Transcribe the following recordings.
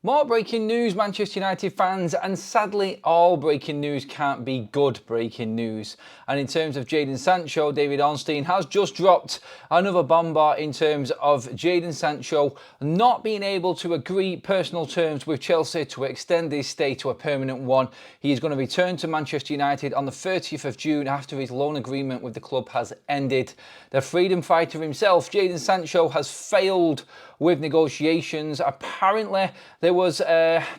More breaking news, Manchester United fans, and sadly all breaking news can't be good breaking news. And in terms of Jadon Sancho, David Ornstein has just dropped another bomber in terms of Jadon Sancho not being able to agree personal terms with Chelsea to extend his stay to a permanent one. He is going to return to Manchester United on the 30th of June after his loan agreement with the club has ended. The freedom fighter himself, Jadon Sancho, has failed with negotiations. Apparently, there was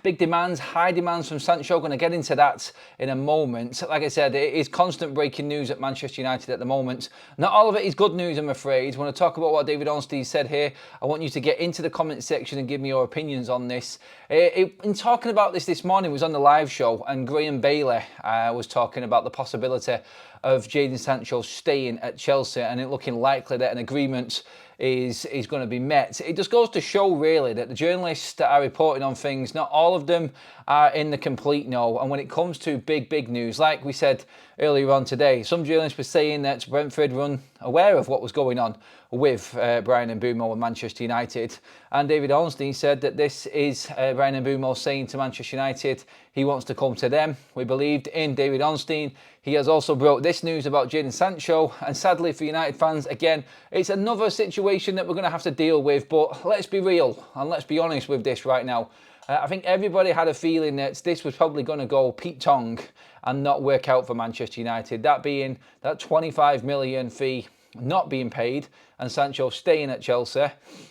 big demands, high demands from Sancho. Going to get into that in a moment. Like I said, it is constant breaking news at Manchester United at the moment. Not all of it is good news, I'm afraid. When I talk about what David Ornstein said here, I want you to get into the comment section and give me your opinions on this. In talking about this morning, was on the live show, and Graham Bailey was talking about the possibility of Jadon Sancho staying at Chelsea and it looking likely that an agreement is going to be met. It just goes to show really that the journalists that are reporting on things, not all of them are in the complete know. And when it comes to big news, like we said earlier on today, some journalists were saying that Brentford were unaware of what was going on with Bryan Mbeumo and Manchester United. And David Ornstein said that this is Bryan Mbeumo saying to Manchester United he wants to come to them. We believed in David Ornstein. He has also broke this news about Jadon Sancho, and sadly for United fans, again, it's another situation that we're going to have to deal with. But let's be real and let's be honest with this right now. I think everybody had a feeling that this was probably going to go Pete Tong and not work out for Manchester United. That being that 25 million fee not being paid and Sancho staying at Chelsea.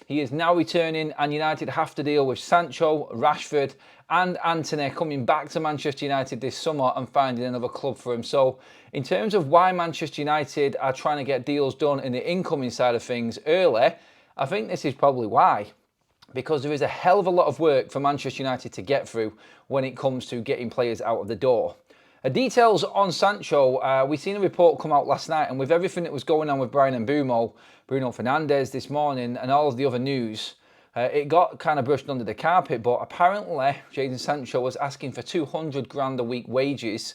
He is now returning and United have to deal with Sancho, Rashford and Antony coming back to Manchester United this summer and finding another club for him. So in terms of why Manchester United are trying to get deals done in the incoming side of things early, I think this is probably why. Because there is a hell of a lot of work for Manchester United to get through when it comes to getting players out of the door. Details on Sancho, we've seen a report come out last night, and with everything that was going on with Bryan Mbeumo, Bruno Fernandes this morning and all of the other news, it got kind of brushed under the carpet, but apparently Jadon Sancho was asking for 200 grand a week wages.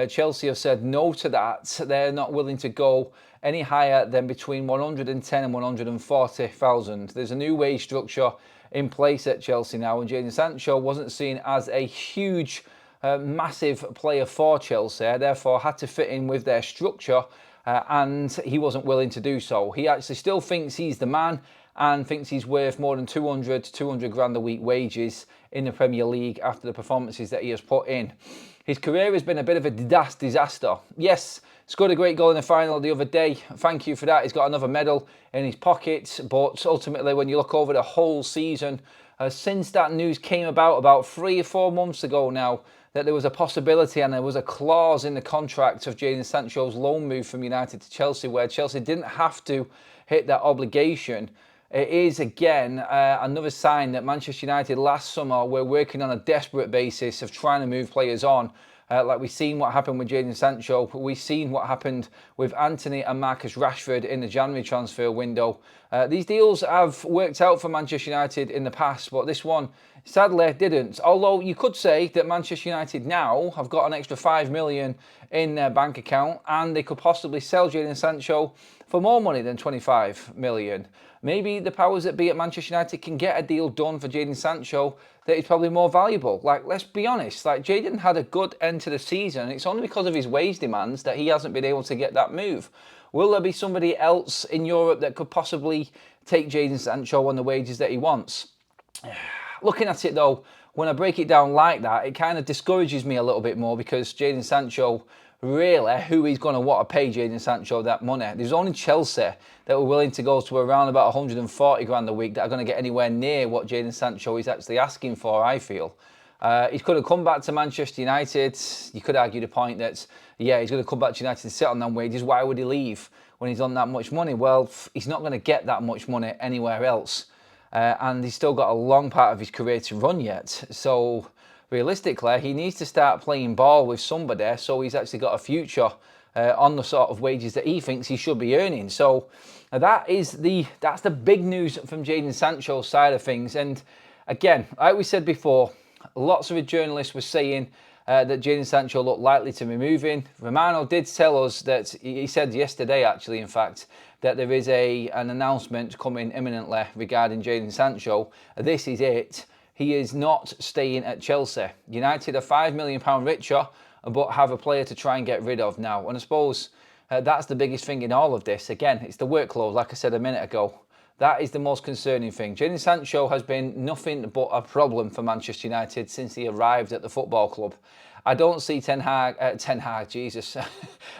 Chelsea have said no to that. They're not willing to go any higher than between 110 and 140,000. There's a new wage structure in place at Chelsea now, and Jadon Sancho wasn't seen as a huge massive player for Chelsea, therefore had to fit in with their structure, and he wasn't willing to do so. He actually still thinks he's the man and thinks he's worth more than 200 grand a week wages in the Premier League after the performances that he has put in. His career has been a bit of a disaster. Yes, scored a great goal in the final the other day. Thank you for that. He's got another medal in his pocket, but ultimately when you look over the whole season, since that news came about 3 or 4 months ago now, that there was a possibility and there was a clause in the contract of Jadon Sancho's loan move from United to Chelsea where Chelsea didn't have to hit that obligation. It is again another sign that Manchester United last summer were working on a desperate basis of trying to move players on. Like we've seen what happened with Jadon Sancho, we've seen what happened with Antony and Marcus Rashford in the January transfer window. These deals have worked out for Manchester United in the past, but this one sadly didn't. Although you could say that Manchester United now have got an extra 5 million in their bank account and they could possibly sell Jadon Sancho for more money than 25 million. Maybe the powers that be at Manchester United can get a deal done for Jadon Sancho that is probably more valuable. Like, let's be honest, like Jadon had a good end to the season. It's only because of his wage demands that he hasn't been able to get that move. Will there be somebody else in Europe that could possibly take Jadon Sancho on the wages that he wants? Looking at it though, when I break it down like that, it kind of discourages me a little bit more because Jadon Sancho, really, who is going to want to pay Jadon Sancho that money? There's only Chelsea that were willing to go to around about 140 grand a week that are going to get anywhere near what Jadon Sancho is actually asking for, I feel. He's going to come back to Manchester United. You could argue the point that, yeah, he's going to come back to United and sit on them wages. Why would he leave when he's on that much money? Well, he's not going to get that much money anywhere else. And he's still got a long part of his career to run yet. So realistically, he needs to start playing ball with somebody so he's actually got a future on the sort of wages that he thinks he should be earning. So that's the big news from Jadon Sancho's side of things. And again, like we said before, lots of the journalists were saying that Jadon Sancho looked likely to be moving. Romano did tell us that, he said yesterday actually, in fact, that there is an announcement coming imminently regarding Jadon Sancho. This is it. he is not staying at Chelsea. United are £5 million richer, but have a player to try and get rid of now. And I suppose that's the biggest thing in all of this. Again, it's the workload, like I said a minute ago. That is the most concerning thing. Jadon Sancho has been nothing but a problem for Manchester United since he arrived at the football club. I don't see Ten Hag, Jesus.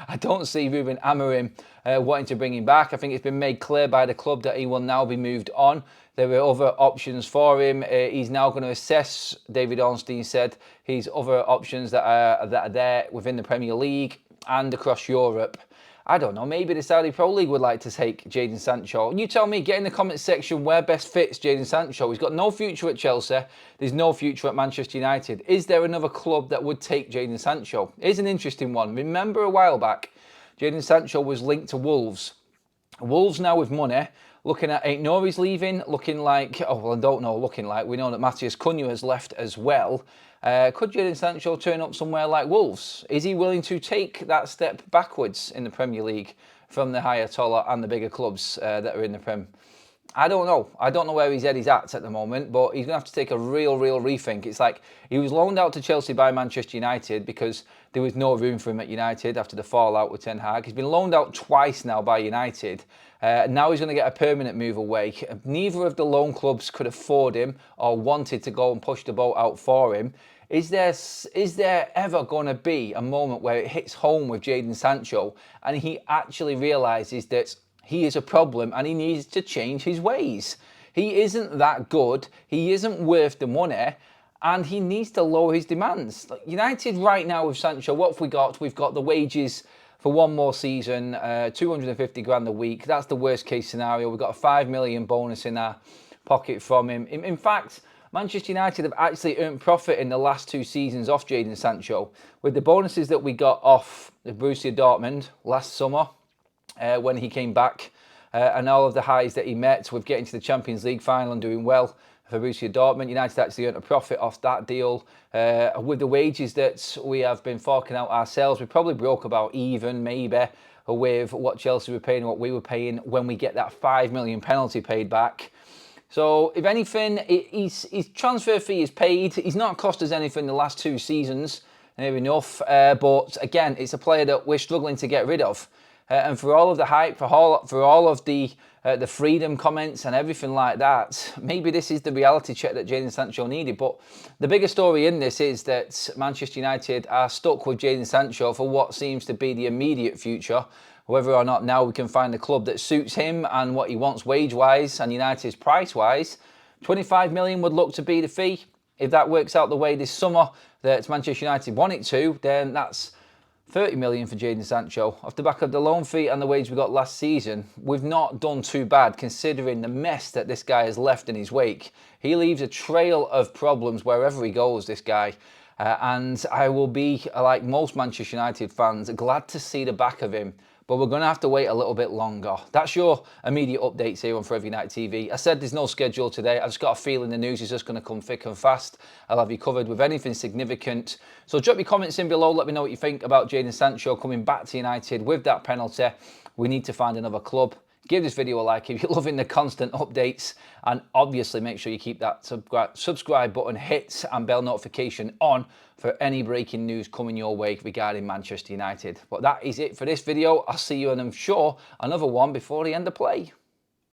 I don't see Ruben Amorim wanting to bring him back. I think it's been made clear by the club that he will now be moved on. There are other options for him. He's now going to assess, David Ornstein said, his other options that are there within the Premier League and across Europe. I don't know, maybe the Saudi Pro League would like to take Jadon Sancho. You tell me, get in the comment section where best fits Jadon Sancho. He's got no future at Chelsea. There's no future at Manchester United. Is there another club that would take Jadon Sancho? Here's an interesting one. Remember a while back, Jadon Sancho was linked to Wolves. Wolves now with money, looking at Ain't Nori's leaving, looking like, oh, well, I don't know, looking like, we know that Matthias Cunha has left as well. Could Jadon Sancho turn up somewhere like Wolves? Is he willing to take that step backwards in the Premier League from the higher, taller and the bigger clubs that are in the Prem? I don't know. I don't know where his head is at the moment, but he's going to have to take a real rethink. It's like he was loaned out to Chelsea by Manchester United because there was no room for him at United after the fallout with Ten Hag. He's been loaned out twice now by United. Now he's going to get a permanent move away. Neither of the loan clubs could afford him or wanted to go and push the boat out for him. Is there ever going to be a moment where it hits home with Jadon Sancho and he actually realises that he is a problem and he needs to change his ways? He isn't that good, he isn't worth the money, and he needs to lower his demands. United right now with Sancho, what have we got? We've got the wages for one more season, 250 grand a week. That's the worst case scenario. We've got a 5 million bonus in our pocket from him. In fact, Manchester United have actually earned profit in the last 2 seasons off Jadon Sancho, with the bonuses that we got off the Borussia Dortmund last summer when he came back, and all of the highs that he met with getting to the Champions League final and doing well for Borussia Dortmund. United actually earned a profit off that deal. With the wages that we have been forking out ourselves, we probably broke about even, maybe, with what Chelsea were paying and what we were paying when we get that 5 million penalty paid back. So, if anything, his transfer fee is paid. He's not cost us anything the last 2 seasons, near enough. But again, it's a player that we're struggling to get rid of. And for all of the hype, for all of the freedom comments and everything like that, maybe this is the reality check that Jadon Sancho needed. But the bigger story in this is that Manchester United are stuck with Jadon Sancho for what seems to be the immediate future. Whether or not now we can find a club that suits him and what he wants wage-wise and United's price-wise, 25 million would look to be the fee. If that works out the way this summer that Manchester United want it to, then that's 30 million for Jadon Sancho. Off the back of the loan fee and the wage we got last season, we've not done too bad considering the mess that this guy has left in his wake. He leaves a trail of problems wherever he goes, this guy. And I will be, like most Manchester United fans, glad to see the back of him. But we're going to have to wait a little bit longer. That's your immediate updates here on Forever United TV. I said there's no schedule today. I've just got a feeling the news is just going to come thick and fast. I'll have you covered with anything significant. So drop your comments in below. Let me know what you think about Jadon Sancho coming back to United with that penalty. We need to find another club. Give this video a like if you're loving the constant updates, and obviously make sure you keep that subscribe button hit and bell notification on for any breaking news coming your way regarding Manchester United. But that is it for this video. I'll see you, and I'm sure another one before the end of play.